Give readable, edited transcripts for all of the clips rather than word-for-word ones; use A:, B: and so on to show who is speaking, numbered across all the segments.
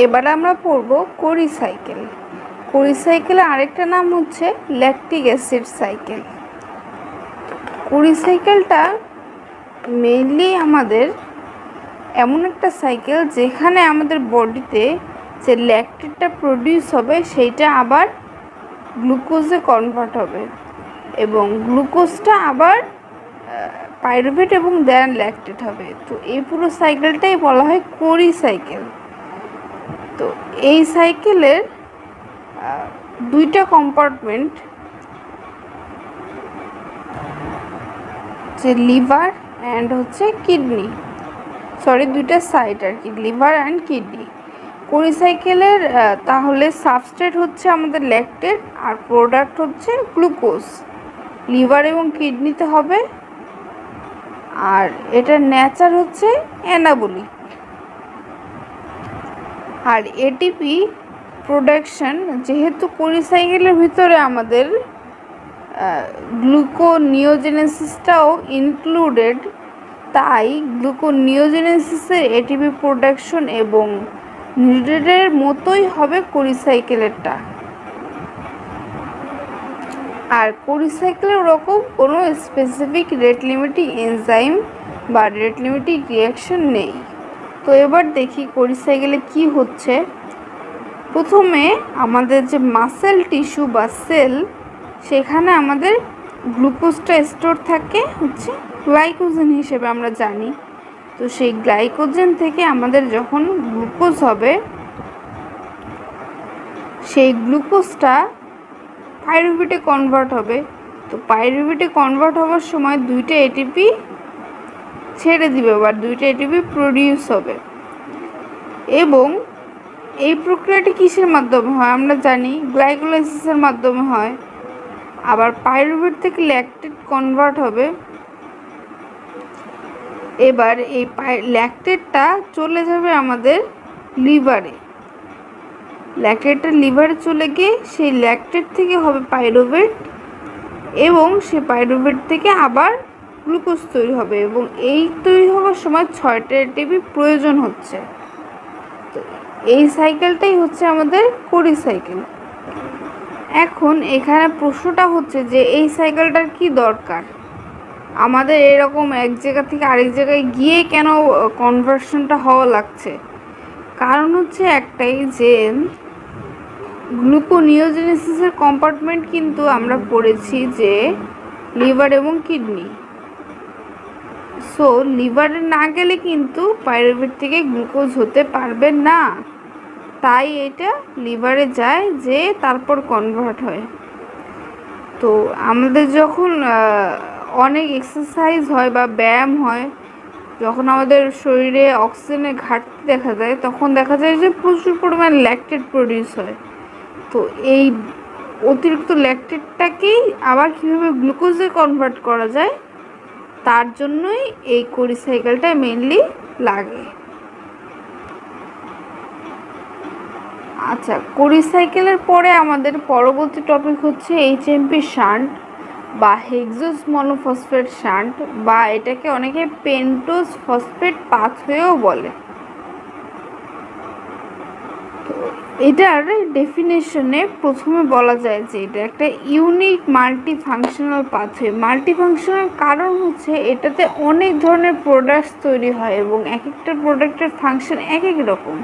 A: এবার আমরা পড়ব কোরি সাইকেল। কোরি সাইকেলের আরেকটা নাম হচ্ছে ল্যাকটিক অ্যাসিড সাইকেল। কোরি সাইকেলটা মেইনলি আমাদের এমন একটা সাইকেল যেখানে আমাদের বডিতে যে ল্যাকটেটটা প্রডিউস হবে সেইটা আবার গ্লুকোজে কনভার্ট হবে এবং গ্লুকোজটা আবার পাইরুভেট এবং দেন ল্যাকটেট হবে। তো এই পুরো সাইকেলটাই বলা হয় কোরি সাইকেল। তো এই সাইকেলের দুইটা কম্পার্টমেন্ট, যে লিভার অ্যান্ড হচ্ছে কিডনি, দুইটা সাইড আর কি, লিভার অ্যান্ড কিডনি। কোরি সাইকেলের তাহলে সাবস্ট্রেট হচ্ছে আমাদের ল্যাকটেট আর প্রোডাক্ট হচ্ছে গ্লুকোজ, লিভার এবং কিডনিতে হবে। আর এটার নেচার হচ্ছে অ্যানাবলিক। আর এটিপি প্রোডাকশন, যেহেতু কোরি সাইকেলের ভিতরে আমাদের গ্লুকোনিওজেনেসিসটাও ইনক্লুডেড, তাই গ্লুকোনিওজেনেসিসের এটিপি প্রোডাকশন এবং নিউক্লিয়েটের মতোই হবে কোরি সাইকেলেরটা। আর কোরি সাইকেলের ওরকম কোনো স্পেসিফিক রেট লিমিটিং এনজাইম বা রেট লিমিটিং রিয়াকশন নেই। তো এবার দেখি কোরি সাইকেলে কি হচ্ছে। প্রথমে আমাদের যে মাসেল টিস্যু বা সেল, সেখানে আমাদের গ্লুকোজটা স্টোর থাকে হচ্ছে গ্লাইকোজেন হিসেবে আমরা জানি। তো সেই গ্লাইকোজেন থেকে আমাদের যখন গ্লুকোজ হবে, সেই গ্লুকোজটা পাইরুভেটে কনভার্ট হবে। তো পাইরুভেটে কনভার্ট হওয়ার সময় দুইটা এটিপি ছেড়ে দিবে বা দুইটা এটিপি প্রডিউস হবে। এবং এই প্রক্রিয়াটি কিসের মাধ্যমে হয় আমরা জানি, গ্লাইকোলাইসিসের মাধ্যমে হয়। আবার পাইরুভেট থেকে ল্যাকটেট কনভার্ট হবে। এবার এই ল্যাকটেটটা চলে যাবে আমাদের লিভারে। ল্যাকটেটটা লিভারে চলে গিয়ে সেই ল্যাকটেট থেকে হবে পাইরুভেট এবং সেই পাইরুভেট থেকে আবার গ্লুকোজ তৈরি হবে। এবং এই তৈরি হওয়ার সময় 6টা এটিপি প্রয়োজন হচ্ছে। তো এই সাইকেলটাই হচ্ছে আমাদের কোরি সাইকেল। এখন এখানে প্রশ্নটা হচ্ছে যে এই সাইকেলটার কি দরকার, আমাদের এরকম এক জায়গা থেকে আরেক জায়গায় গিয়ে কেন কনভার্সনটা হওয়া লাগছে? কারণ হচ্ছে একটাই, যে গ্লুকোনিওজেনেসিসের কম্পার্টমেন্ট কিন্তু আমরা পড়েছি যে লিভার এবং কিডনি। সো লিভারে না গেলে কিন্তু পাইরুভেট থেকে গ্লুকোজ হতে পারবে না, তাই এটা লিভারে যায়, যে তারপর কনভার্ট হয়। তো আমাদের যখন অনেক এক্সারসাইজ হয় বা ব্যায়াম হয়, যখন আমাদের শরীরে অক্সিজেনের ঘাটতি দেখা যায়, তখন দেখা যায় যে প্রচুর পরিমাণ ল্যাকটেট প্রডিউস হয়। তো এই অতিরিক্ত ল্যাকটেটটাকেই আবার কীভাবে গ্লুকোজে কনভার্ট করা যায়, তার জন্যই এই কোরি সাইকেলটা মেইনলি লাগে। আচ্ছা, কোরি সাইকেলের পরে আমাদের পরবর্তী টপিক হচ্ছে এইচএমপি শান্ট বা হেক্সোজ মনোফসফেট শান্ট, বা এটাকে অনেকে পেন্টোজ ফসফেট পাথওয়েও বলে। এটার ডেফিনেশনে প্রথমে বলা যায় যে এটা একটা ইউনিক মাল্টিফাংশনাল পাথওয়ে। মাল্টিফাংশনাল কারণ হচ্ছে এটাতে অনেক ধরনের প্রোডাক্টস তৈরি হয় এবং এক একটা প্রোডাক্টের ফাংশন এক এক রকম।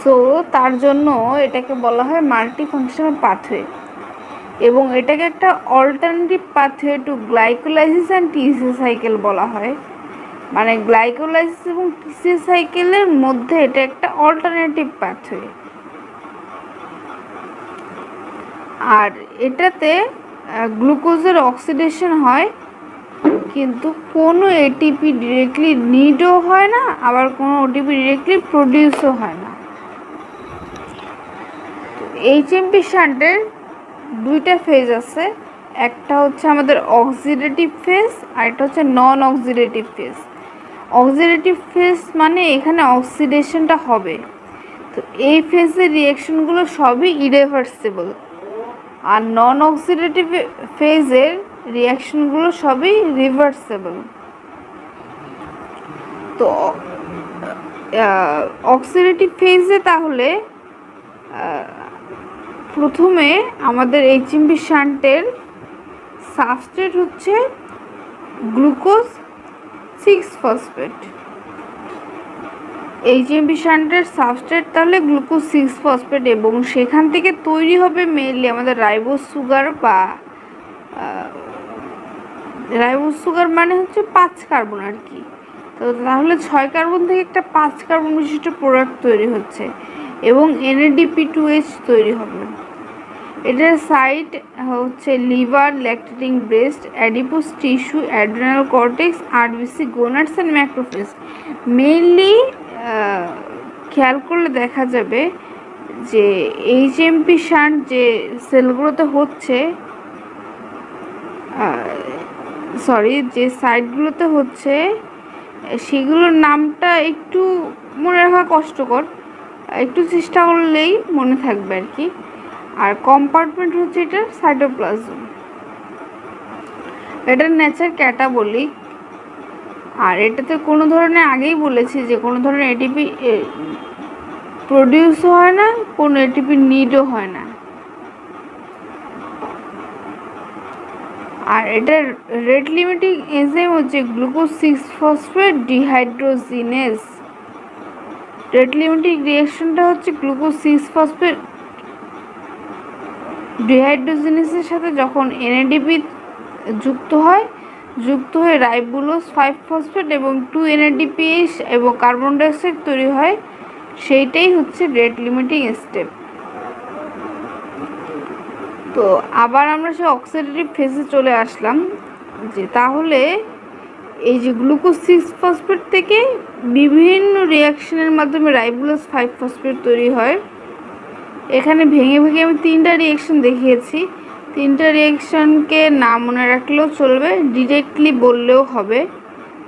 A: সো তার জন্য এটাকে বলা হয় মাল্টিফাংশনাল পাথওয়ে। এবং এটাকে একটা alternative pathway to glycolysis and TC cycle বলা হয়। মানে গ্লাইকোলাইসিস এবং টিসি সাইকেলের মধ্যে এটা একটা অল্টারনেটিভ পাথওয়ে। আর এটাতে গ্লুকোজের অক্সিডেশন হয়, কিন্তু কোনো এটিপি ডিরেক্টলি নিডও হয় না, আবার কোনো ওটিপি ডিরেক্টলি প্রডিউসও হয় না। এইচএমপি শান্টের দুইটা ফেজ আছে, একটা হচ্ছে আমাদের অক্সিডেটিভ ফেজ আর একটা হচ্ছে নন অক্সিডেটিভ ফেজ। অক্সিডেটিভ ফেজ মানে এখানে অক্সিডেশনটা হবে। তো এই ফেজের রিয়াকশনগুলো সবই ইরিভার্সিবল, আর নন অক্সিডেটিভ ফেজের রিয়াকশনগুলো সবই রিভার্সেবল। তো অক্সিডেটিভ ফেজে তাহলে প্রথমে আমাদের এইচএমপি শান্টের সাবস্ট্রেট হচ্ছে গ্লুকোজ 6-ফসফেট। এইচএমপি শান্টের সাবস্ট্রেট তাহলে গ্লুকোজ 6-ফসফেট, এবং সেখান থেকে তৈরি হবে মেনলি আমাদের রাইবোজ সুগার, বা রাইবোজ সুগার মানে হচ্ছে 5 কার্বন আর কি। তো তাহলে 6 কার্বন থেকে একটা 5 কার্বন বিশিষ্ট প্রোডাক্ট তৈরি হচ্ছে, এবং NADP2H তৈরি হবে। এটার সাইট হচ্ছে liver, lactating breast, adipose tissue, adrenal cortex, RBC, gonads and macrophage. Mainly খেয়াল করলে দেখা যাবে যে এইচএমপি শান্ট যে সেলগুলোতে হচ্ছে, যে সাইটগুলোতে হচ্ছে, সেগুলোর নামটা একটু মনে রাখা কষ্টকর, একটু চেষ্টা করলেই মনে থাকবে আর কি। আর কম্পার্টমেন্ট হচ্ছে এটার সাইটোপ্লাজম, এটার নেচার ক্যাটাবলিক, আর এটাতে কোনো ধরনের, আগেই বলেছি যে কোনো ধরনের এটিপি প্রডিউসও হয় না, কোনো এটিপি নিডও হয় না। আর এটার রেট লিমিটিং এনজাইম হচ্ছে গ্লুকোজ 6-ফসফেট ডিহাইড্রোজিনেজ। রেট লিমিটিং রিঅ্যাকশনটা হচ্ছে গ্লুকোজ 6-ফসফেট ডিহাইড্রোজিনেসের সাথে যখন NADP যুক্ত হয়ে রাইবোলোজ 5-ফসফেট এবং 2 NADPH এবং কার্বন ডাইঅক্সাইড তৈরি হয়, সেইটাই হচ্ছে রেট লিমিটিং স্টেপ। তো আবার আমরা সে অক্সিডেটিভ ফেজে চলে আসলাম, যে তাহলে এই যে গ্লুকোজ 6-ফসফেট থেকে বিভিন্ন রিঅ্যাকশনের মাধ্যমে রাইবোলোজ 5-ফসফেট তৈরি হয়। এখানে ভেঙে ভেঙে আমি 3টা রিঅ্যাকশন দেখিয়েছি, 3টা রিঅ্যাকশনকে না মনে রাখলেও চলবে, ডিরেক্টলি বললেও হবে।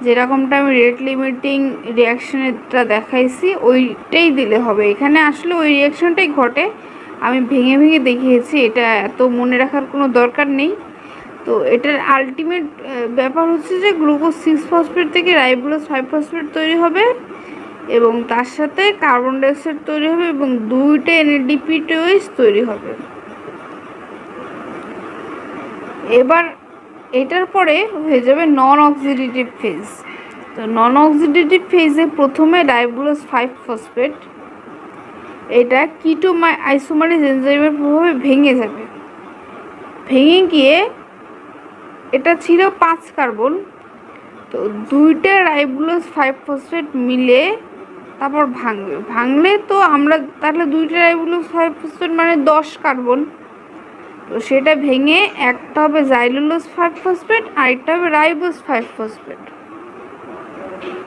A: যেরকমটা আমি রেট লিমিটিং রিঅ্যাকশনেরটা দেখাইছি ওইটাই দিলে হবে। এখানে আসলে ওই রিঅ্যাকশনটাই ঘটে, আমি ভেঙে ভেঙে দেখিয়েছি, এটা এত মনে রাখার কোনো দরকার নেই। তো এটার আলটিমেট ব্যাপার হচ্ছে যে গ্লুকোজ 6-ফসফেট থেকে রাইবোলোজ 5-ফসফেট তৈরি হবে, এবং তার সাথে কার্বন ডাইঅক্সাইড তৈরি হবে, এবং 2টা NADP2H তৈরি হবে। এবার এটার পরে হয়ে যাবে নন অক্সিডেটিভ ফেজ। তো নন অক্সিডেটিভ ফেজে প্রথমে রাইবোলোজ 5-ফসফেট এটা কিটো আইসোমারেজ এনজাইমের প্রভাবে ভেঙে যাবে, ভেঙে গিয়ে এটা ছিল 5 কার্বন, তো 2টা রাইবোলোজ 5-ফসফেট মিলে তারপর ভাঙলে তো আমরা তাহলে 2টা রাইবোলোজ 5-ফসফেট মানে 10 কার্বন, তো সেটা ভেঙে একটা হবে জাইলোলোজ 5-ফসফেট আর একটা হবে রাইবোজ 5-ফসফেট।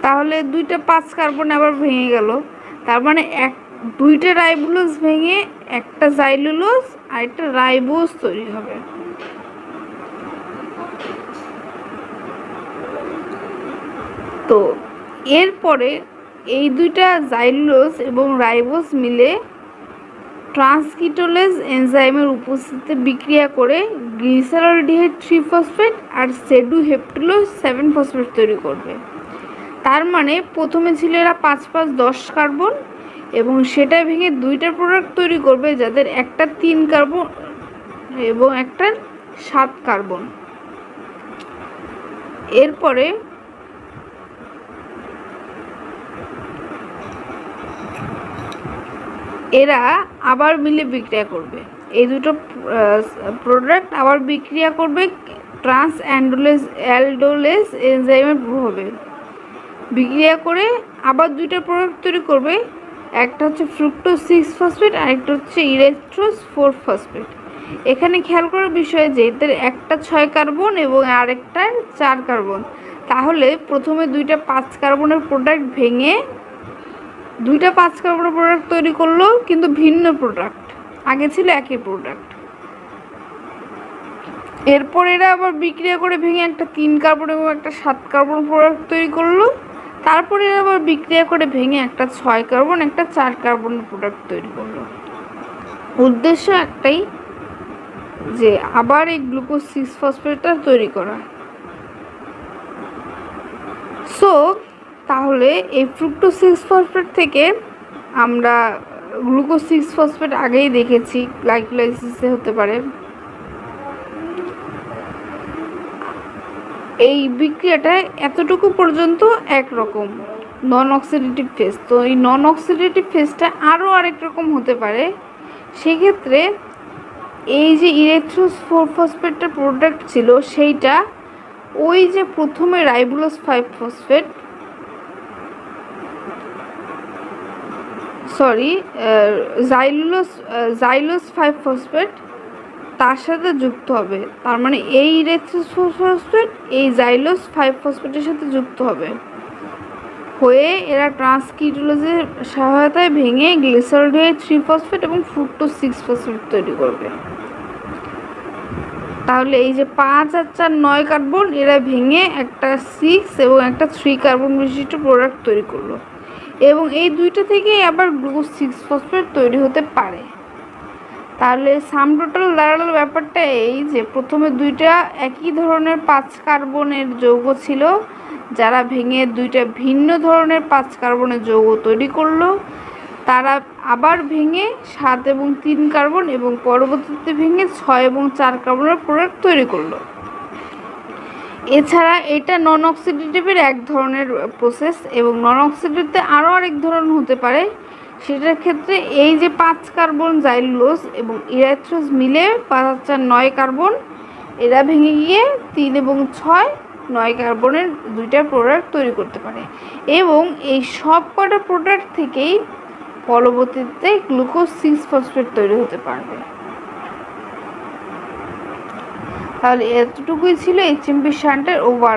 A: তাহলে 2টা 5 কার্বন আবার ভেঙে গেল, তার মানে 2টা রাইবোলোজ ভেঙে একটা জাইলোলোজ আর একটা রাইবোজ তৈরি হবে। তো এরপরে এই 2টা জাইলোলোজ এবং রাইবোজ মিলে ট্রান্সকিটোলেজ এনজাইমের উপস্থিতিতে বিক্রিয়া করে গ্লিসারলডিহাইড 3-ফসফেট আর সেডুহেপ্টুলোজ 7-ফসফেট তৈরি করবে। তার মানে প্রথমে ছিল এরা 5-5-10 কার্বন, এবং সেটা ভেঙে 2টা প্রোডাক্ট তৈরি করবে, যাদের একটা 3 কার্বন এবং একটা 7 কার্বন। এরপরে এরা আবার মিলে বিক্রিয়া করবে, এই দুটো প্রোডাক্ট আবার বিক্রিয়া করবে ট্রান্স অ্যালডোলেজ এনজাইমের প্রভাবে, বিক্রিয়া করে আবার 2টা প্রোডাক্ট তৈরি করবে, একটা হচ্ছে ফ্রুক্টোজ 6-ফসফেট আর একটা হচ্ছে ইরেথ্রোজ 4-ফসফেট। এখানে খেয়াল করার বিষয় যে এদের একটা 6 কার্বন এবং আরেকটা 4 কার্বন, তাহলে প্রথমে 2টা 5 কার্বনের প্রোডাক্ট ভেঙে 2টা 5 কার্বনের প্রোডাক্ট তৈরি করলো, কিন্তু ভিন্ন প্রোডাক্ট, আগে ছিল একই প্রোডাক্ট। এরপর এরা আবার বিক্রিয়া করে ভেঙে একটা 3 কার্বন এবং একটা 7 কার্বন প্রোডাক্ট তৈরি করলো, তারপরে এরা আবার বিক্রিয়া করে ভেঙে একটা 6 কার্বন একটা 4 কার্বন প্রোডাক্ট তৈরি করলো। উদ্দেশ্য একটাই, যে আবার এই গ্লুকোজ 6-ফসফেটটা তৈরি করা। সো তাহলে এই ফ্রুক্টোজ 6 ফসফেট থেকে আমরা গ্লুকোজ 6 ফসফেট আগেই দেখেছি গ্লাইকোলাইসিসে হতে পারে। এই বিক্রিয়াটা এতটুকু পর্যন্ত একরকম নন অক্সিডেটিভ ফেজ। তো এই নন অক্সিডেটিভ ফেজটা আরও আরেক রকম হতে পারে। সেক্ষেত্রে এই যে ইলেকট্রোজ 4 ফসফেটটা প্রোডাক্ট ছিল সেইটা ওই যে প্রথমে রাইবোলোজ 5 ফসফেট জাইলোজ 5 ফসফেট তার সাথে যুক্ত হবে। তার মানে এই ইলেকট্রোজ 4 ফসফেট এই জাইলোজ 5 ফসফেটের সাথে যুক্ত হবে, হয়ে এরা ট্রান্সকিটোলোজের সহায়তায় ভেঙে গ্লিসারোডিহাইড 3 ফসফেট এবং ফ্রুক্টোজ 6 ফসফেট তৈরি করবে। তাহলে এই যে 5 আর 4 9 কার্বন এরা ভেঙে একটা 6 এবং একটা 3 কার্বন বিশিষ্ট প্রোডাক্ট তৈরি করলো, এবং এই দুইটা থেকেই আবার গ্লুকোজ 6 ফসফেট তৈরি হতে পারে। তাহলে সাম টোটাল দাঁড়ালো ব্যাপারটা এই যে প্রথমে দুইটা একই ধরনের 5 কার্বনের যৌগ ছিল, যারা ভেঙে দুইটা ভিন্ন ধরনের 5 কার্বনের যৌগ তৈরি করলো, তারা আবার ভেঙে 7 এবং 3 কার্বন এবং পরবর্তীতে ভেঙে 6 এবং 4 কার্বনের প্রোডাক্ট তৈরি করলো। এছাড়া এটা নন অক্সিডেটিভের এক ধরনের প্রসেস, এবং নন অক্সিডেটিভে আরও আরেক ধরনের হতে পারে। সেটার ক্ষেত্রে এই যে 5 কার্বন জাইলোজ এবং ইরাথ্রোজ মিলে 5 আর 4 9 কার্বন এরা ভেঙে গিয়ে 3 এবং 6 9 কার্বনের দুইটা প্রোডাক্ট তৈরি করতে পারে, এবং এই সব কটা প্রোডাক্ট থেকেই পরবর্তীতে গ্লুকোজ 6 ফসফেট তৈরি হতে পারবে। তাহলে এতটুকুই ছিল HMP শান্টের ওভার